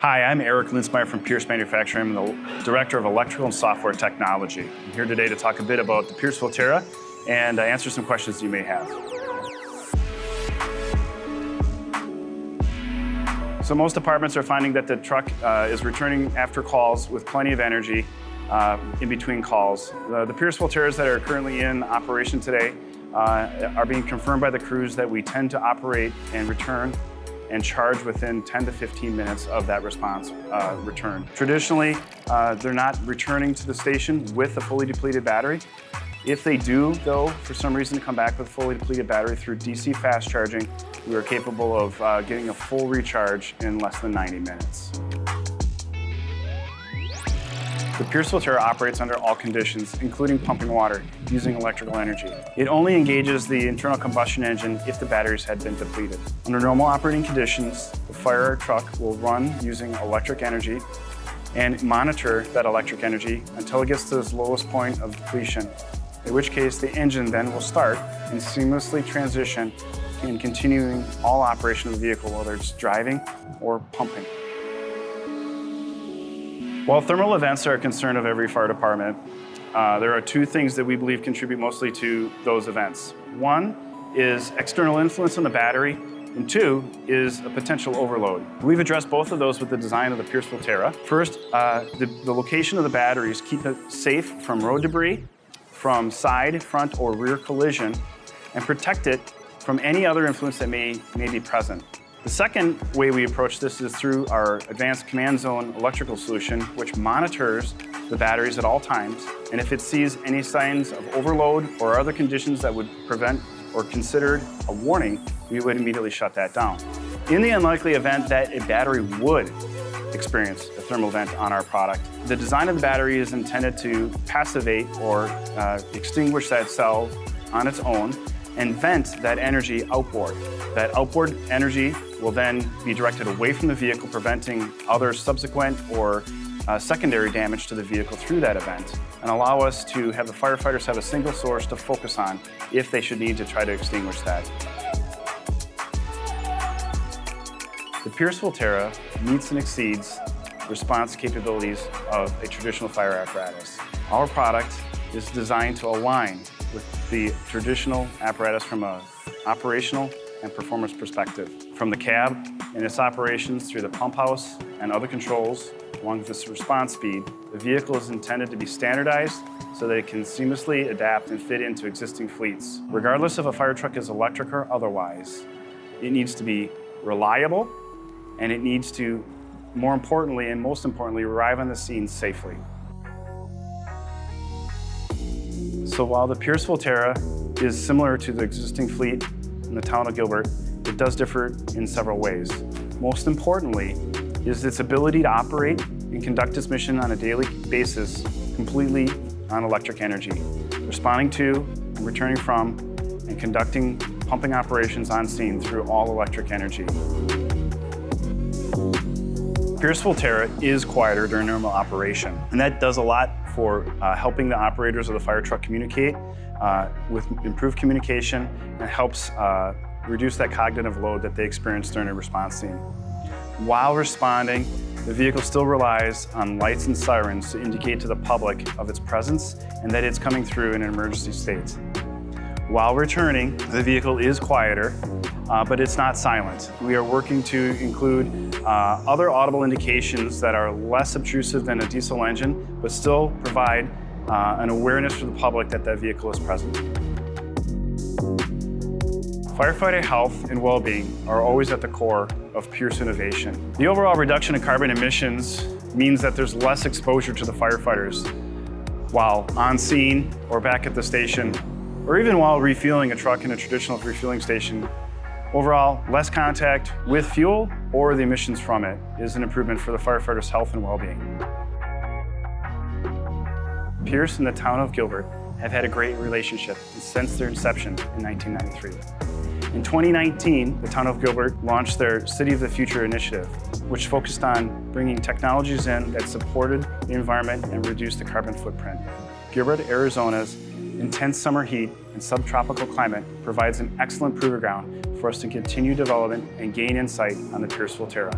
Hi, I'm Eric Linsmeier from Pierce Manufacturing. I'm the Director of Electrical and Software Technology. I'm here today to talk a bit about the Pierce Volterra and answer some questions you may have. So most departments are finding that the truck is returning after calls with plenty of energy in between calls. The Pierce Volterras that are currently in operation today are being confirmed by the crews that we tend to operate and return and charge within 10 to 15 minutes of that response return. Traditionally, they're not returning to the station with a fully depleted battery. If they do, though, for some reason come back with a fully depleted battery through DC fast charging, we are capable of getting a full recharge in less than 90 minutes. The Pierce Volterra operates under all conditions, including pumping water, using electrical energy. It only engages the internal combustion engine if the batteries had been depleted. Under normal operating conditions, the fire truck will run using electric energy and monitor that electric energy until it gets to its lowest point of depletion, in which case the engine then will start and seamlessly transition in continuing all operation of the vehicle, whether it's driving or pumping. While thermal events are a concern of every fire department, there are two things that we believe contribute mostly to those events. One is external influence on the battery, and two is a potential overload. We've addressed both of those with the design of the Pierce Volterra. First, the location of the batteries keep it safe from road debris, from side, front, or rear collision, and protect it from any other influence that may be present. The second way we approach this is through our advanced command zone electrical solution, which monitors the batteries at all times, and if it sees any signs of overload or other conditions that would prevent or considered a warning, we would immediately shut that down. In the unlikely event that a battery would experience a thermal event on our product, the design of the battery is intended to passivate or extinguish that cell on its own and vent that energy outboard. That outboard energy will then be directed away from the vehicle, preventing other subsequent or secondary damage to the vehicle through that event, and allow us to have the firefighters have a single source to focus on if they should need to try to extinguish that. The Pierce Volterra meets and exceeds response capabilities of a traditional fire apparatus. Our product is designed to align with the traditional apparatus from an operational and performance perspective. From the cab and its operations through the pump house and other controls, along with its response speed, the vehicle is intended to be standardized so that it can seamlessly adapt and fit into existing fleets. Regardless if a fire truck is electric or otherwise, it needs to be reliable, and it needs to, more importantly and most importantly, arrive on the scene safely. So while the Pierce Volterra is similar to the existing fleet in the town of Gilbert, it does differ in several ways. Most importantly is its ability to operate and conduct its mission on a daily basis completely on electric energy, responding to and returning from and conducting pumping operations on scene through all electric energy. Pierce Volterra is quieter during normal operation, and that does a lot for helping the operators of the fire truck communicate with improved communication, and helps reduce that cognitive load that they experience during a response scene. While responding, the vehicle still relies on lights and sirens to indicate to the public of its presence and that it's coming through in an emergency state. While returning, the vehicle is quieter, but it's not silent. We are working to include other audible indications that are less obtrusive than a diesel engine, but still provide an awareness for the public that that vehicle is present. Firefighter health and well-being are always at the core of Pierce innovation. The overall reduction in carbon emissions means that there's less exposure to the firefighters while on scene or back at the station, or even while refueling a truck in a traditional refueling station. Overall, less contact with fuel or the emissions from it is an improvement for the firefighters' health and well-being. Pierce and the town of Gilbert have had a great relationship since their inception in 1993. In 2019, the town of Gilbert launched their City of the Future initiative, which focused on bringing technologies in that supported the environment and reduced the carbon footprint. Gilbert, Arizona's intense summer heat and subtropical climate provides an excellent proving ground for us to continue development and gain insight on the Pierce Volterra.